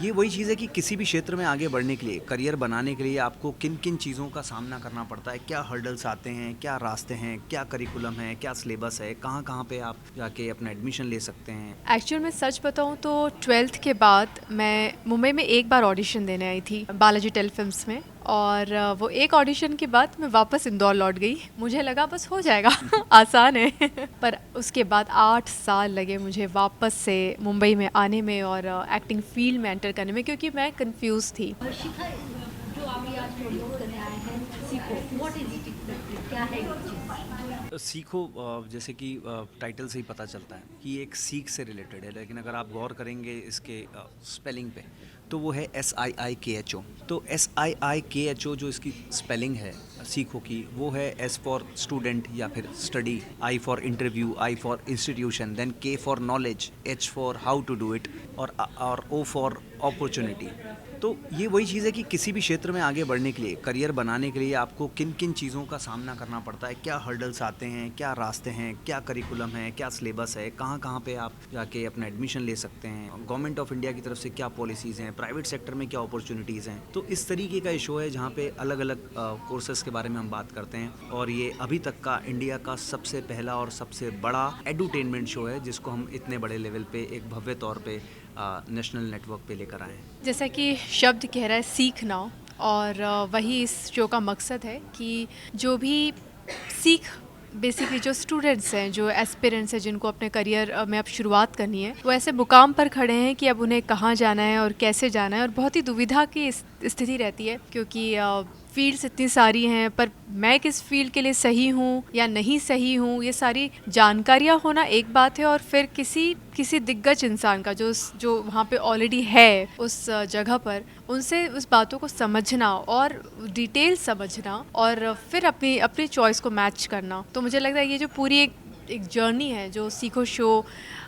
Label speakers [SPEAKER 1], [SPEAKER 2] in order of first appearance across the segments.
[SPEAKER 1] ये वही चीज़ है कि किसी भी क्षेत्र में आगे बढ़ने के लिए, करियर बनाने के लिए आपको किन किन चीज़ों का सामना करना पड़ता है, क्या हर्डल्स आते हैं, क्या रास्ते हैं, क्या करिकुलम है, क्या सिलेबस है, कहाँ कहाँ पे आप जाके अपना एडमिशन ले सकते हैं।
[SPEAKER 2] एक्चुअल में सच बताऊँ तो 12th के बाद मैं मुंबई में एक बार ऑडिशन देने आई थी बालाजी टेलीफिल्म्स में। और वो एक ऑडिशन के बाद मैं वापस इंदौर लौट गई। मुझे लगा बस हो जाएगा आसान है पर उसके बाद 8 साल लगे मुझे वापस से मुंबई में आने में और एक्टिंग फील्ड में एंटर करने में, क्योंकि मैं कंफ्यूज थी।
[SPEAKER 3] शिखा, जो आप ये आज प्रयोग करने आए हैं, सीखो, व्हाट इज इट एग्जैक्टली, क्या है ये चीज़?
[SPEAKER 1] सीखो, जैसे कि टाइटल से ही पता चलता है कि ये एक सीख से रिलेटेड है, लेकिन अगर आप गौर करेंगे इसके स्पेलिंग पे तो वो है SIIKHO। तो SIIKHO जो इसकी स्पेलिंग है सीखो की, वो है S फॉर स्टूडेंट या फिर study, I for interview, I for institution, then K for knowledge, H for how to do it और O फॉर अपॉर्चुनिटी। तो ये वही चीज़ है कि किसी भी क्षेत्र में आगे बढ़ने के लिए, करियर बनाने के लिए आपको किन किन चीज़ों का सामना करना पड़ता है, क्या हर्डल्स आते हैं, क्या रास्ते हैं, क्या करिकुलम है, क्या सिलेबस है, कहाँ कहाँ पे आप जाके अपना एडमिशन ले सकते हैं, गवर्नमेंट ऑफ इंडिया की तरफ से क्या पॉलिसीज़ हैं, प्राइवेट सेक्टर में क्या अपॉर्चुनिटीज़ हैं। तो इस तरीके का शो है जहाँ पे अलग अलग कोर्सेज़ के बारे में हम बात करते हैं, और ये अभी तक का इंडिया का सबसे पहला और सबसे बड़ा एडुटेनमेंट शो है जिसको हम इतने बड़े लेवल पे एक भव्य तौर पे नेशनल नेटवर्क पे लेकर आए हैं।
[SPEAKER 2] जैसा कि शब्द कह रहा है सीखना, और वही इस शो का मकसद है कि जो भी सीख बेसिकली जो स्टूडेंट्स हैं, जो एस्पिरेंट्स हैं, जिनको अपने करियर में अब शुरुआत करनी है, वो ऐसे मुकाम पर खड़े हैं कि अब उन्हें कहाँ जाना है और कैसे जाना है, और बहुत ही दुविधा की स्थिति रहती है क्योंकि फील्ड्स इतनी सारी हैं, पर मैं किस फील्ड के लिए सही हूँ या नहीं सही हूँ, ये सारी जानकारियाँ होना एक बात है, और फिर किसी दिग्गज इंसान का जो वहाँ पे ऑलरेडी है उस जगह पर, उनसे उस बातों को समझना और डिटेल समझना और फिर अपनी अपनी चॉइस को मैच करना। तो मुझे लगता है ये जो पूरी एक जर्नी है जो सीखो शो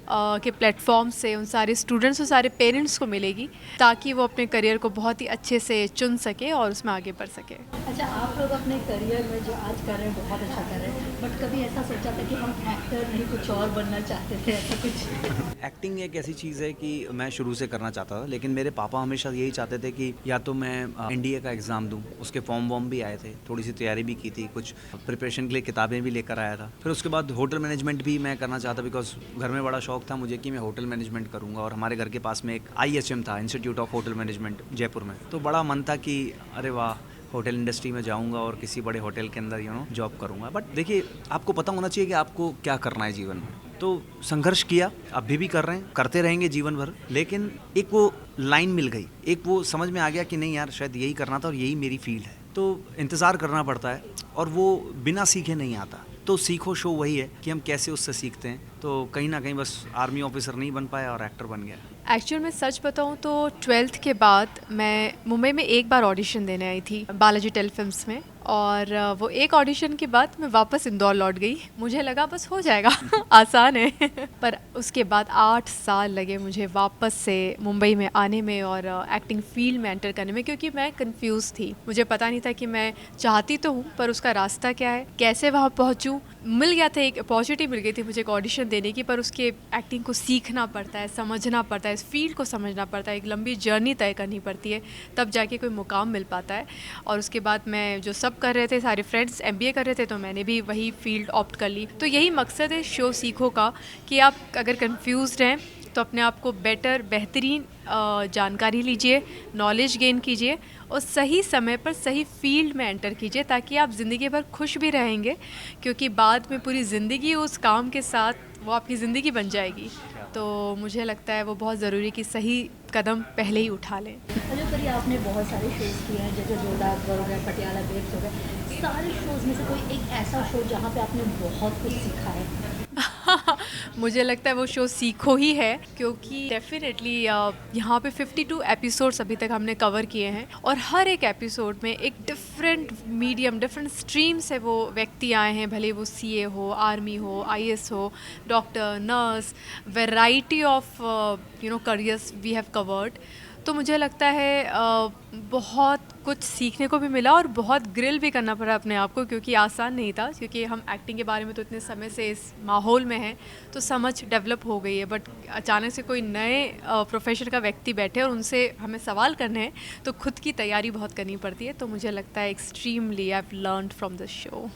[SPEAKER 2] के प्लेटफॉर्म से उन सारे स्टूडेंट्स और सारे पेरेंट्स को मिलेगी, ताकि वो अपने करियर को बहुत ही अच्छे से चुन सके और उसमें आगे बढ़ सके।
[SPEAKER 3] अच्छा, आप लोग अपने करियर में जो आज कर रहे हैं बहुत अच्छा कर रहे हैं, बट कभी ऐसा सोचा था कि हम एक्टर नहीं कुछ और बनना चाहते थे, ऐसा कुछ?
[SPEAKER 1] एक्टिंग एक ऐसी चीज़ है कि मैं शुरू से करना चाहता था, लेकिन मेरे पापा हमेशा यही चाहते थे कि या तो मैं NDA का एग्ज़ाम दूं, उसके फॉर्म वॉर्म भी आए थे, थोड़ी सी तैयारी भी की थी, कुछ प्रिपरेशन के लिए किताबें भी लेकर आया था। फिर उसके बाद होटल मैनेजमेंट भी मैं करना चाहता, बिकॉज घर में बड़ा शौक था मुझे कि मैं होटल मैनेजमेंट करूँगा, और हमारे घर के पास में एक IHM था, institute of hotel management, Jaipur में। तो बड़ा मन था कि अरे वाह, होटल इंडस्ट्री में जाऊंगा और किसी बड़े होटल के अंदर जॉब करूंगा। बट देखिए, आपको पता होना चाहिए कि आपको क्या करना है जीवन में। तो संघर्ष किया, अभी भी कर रहे हैं, करते रहेंगे जीवन भर, लेकिन एक वो लाइन मिल गई, एक वो समझ में आ गया कि नहीं यार, शायद यही करना था और यही मेरी फील्ड है। तो इंतज़ार करना पड़ता है और वो बिना सीखे नहीं आता। तो सीखो शो वही है कि हम कैसे उससे सीखते हैं। तो कहीं ना कहीं बस आर्मी ऑफिसर नहीं बन पाया और एक्टर बन गया।
[SPEAKER 2] एक्चुअल में सच बताऊँ तो 12th के बाद मैं मुंबई में एक बार ऑडिशन देने आई थी बालाजी टेलीफिल्म्स में, और वो एक ऑडिशन के बाद मैं वापस इंदौर लौट गई। मुझे लगा बस हो जाएगा आसान है पर उसके बाद 8 साल लगे मुझे वापस से मुंबई में आने में और एक्टिंग फील्ड में एंटर करने में, क्योंकि मैं कंफ्यूज थी। मुझे पता नहीं था कि मैं चाहती तो हूँ पर उसका रास्ता क्या है, कैसे वहाँ पहुँचूँ। मिल गया था, एक अपॉर्चुनिटी मिल गई थी मुझे एक ऑडिशन देने की, पर उसके एक्टिंग को सीखना पड़ता है, समझना पड़ता है, इस फील्ड को समझना पड़ता है, एक लंबी जर्नी तय करनी पड़ती है, तब जाके कोई मुकाम मिल पाता है। और उसके बाद मैं जो सब कर रहे थे, सारे फ्रेंड्स MBA कर रहे थे, तो मैंने भी वही फील्ड ऑप्ट कर ली। तो यही मकसद है शो सीखो का कि आप अगर कंफ्यूज हैं तो अपने आप को बेहतरीन जानकारी लीजिए, नॉलेज गेन कीजिए और सही समय पर सही फील्ड में एंटर कीजिए, ताकि आप ज़िंदगी भर खुश भी रहेंगे, क्योंकि बाद में पूरी ज़िंदगी उस काम के साथ वो आपकी ज़िंदगी बन जाएगी। तो मुझे लगता है वो बहुत ज़रूरी कि सही कदम पहले ही उठा लें।
[SPEAKER 3] अच्छा, करिए, आपने बहुत सारे शोज़ किए हैं, जैसे जोधा अकबर हो गए, पटियाला बेब्स हो गए, सारे शोज़ में से कोई एक ऐसा शो जहाँ पे आपने बहुत कुछ सीखा है?
[SPEAKER 2] मुझे लगता है वो शो सीखो ही है, क्योंकि डेफिनेटली यहाँ पे 52 एपिसोड्स अभी तक हमने कवर किए हैं, और हर एक एपिसोड में एक डिफरेंट मीडियम, डिफरेंट स्ट्रीम से वो व्यक्ति आए हैं, भले वो CA हो, आर्मी हो, IAS हो, doctor, nurse, variety of careers we have covered. तो मुझे लगता है बहुत कुछ सीखने को भी मिला और बहुत ग्रिल भी करना पड़ा अपने आप को, क्योंकि आसान नहीं था, क्योंकि हम एक्टिंग के बारे में तो इतने समय से इस माहौल में हैं तो समझ डेवलप हो गई है। बट अचानक से कोई नए प्रोफेशन का व्यक्ति बैठे और उनसे हमें सवाल करने हैं तो खुद की तैयारी बहुत करनी पड़ती है। तो मुझे लगता है extremely I have learned from this show.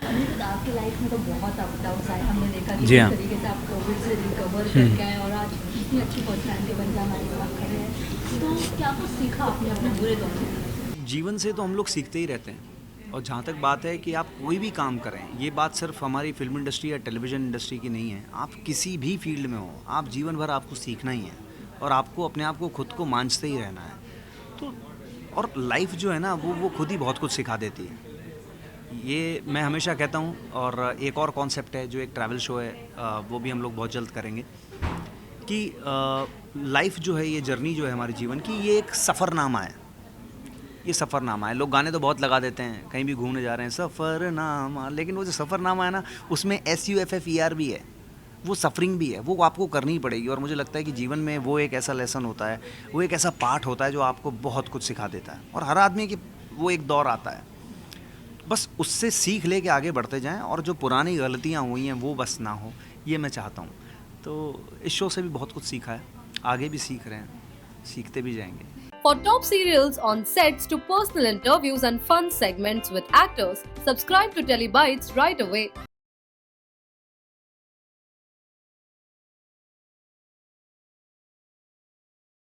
[SPEAKER 3] Aniruddh, आपकी लाइफ में तो बहुत अप डाउन्स आए, हमने देखा कि
[SPEAKER 1] जी हाँ।
[SPEAKER 3] किस तरीके से आप कोविड से रिकवर करके आए और आज इतनी अच्छी पर्सनैलिटी बन के हमारे साथ खड़े हैं। तो क्या कुछ सीखा आपने अपने बुरे दौर में?
[SPEAKER 1] जीवन से तो हम लोग सीखते ही रहते हैं, और जहाँ तक बात है कि आप कोई भी काम करें, ये बात सिर्फ हमारी फिल्म इंडस्ट्री या टेलीविज़न इंडस्ट्री की नहीं है, आप किसी भी फील्ड में हो, आप जीवन भर आपको सीखना ही है और आपको अपने आप को खुद को मांझते ही रहना है। तो और लाइफ जो है ना वो खुद ही बहुत कुछ सिखा देती है, ये मैं हमेशा कहता हूँ। और एक और कॉन्सेप्ट है जो एक ट्रैवल शो है, वो भी हम लोग बहुत जल्द करेंगे, कि लाइफ जो है, ये जर्नी जो है हमारे जीवन की, ये एक सफ़रनामा है। ये सफ़रनामा है। लोग गाने तो बहुत लगा देते हैं, कहीं भी घूमने जा रहे हैं सफ़रनामा, लेकिन वो जो सफ़रनामा है ना, उसमें SUFFER भी है, वो सफरिंग भी है, वो आपको करनी ही पड़ेगी। और मुझे लगता है कि जीवन में वो एक ऐसा लेसन होता है, वो एक ऐसा पार्ट होता है जो आपको बहुत कुछ सिखा देता है। और हर आदमी की वो एक दौर आता है, बस उससे सीख ले के आगे बढ़ते जाएं, और जो पुरानी गलतियां हुई हैं वो बस ना हो, ये मैं चाहता हूं। तो इस शो से भी बहुत कुछ सीखा है, आगे भी सीख रहे हैं, सीखते भी जाएंगे।
[SPEAKER 4] For top serials on sets to personal interviews and fun segments with actors, subscribe to Telebytes right away.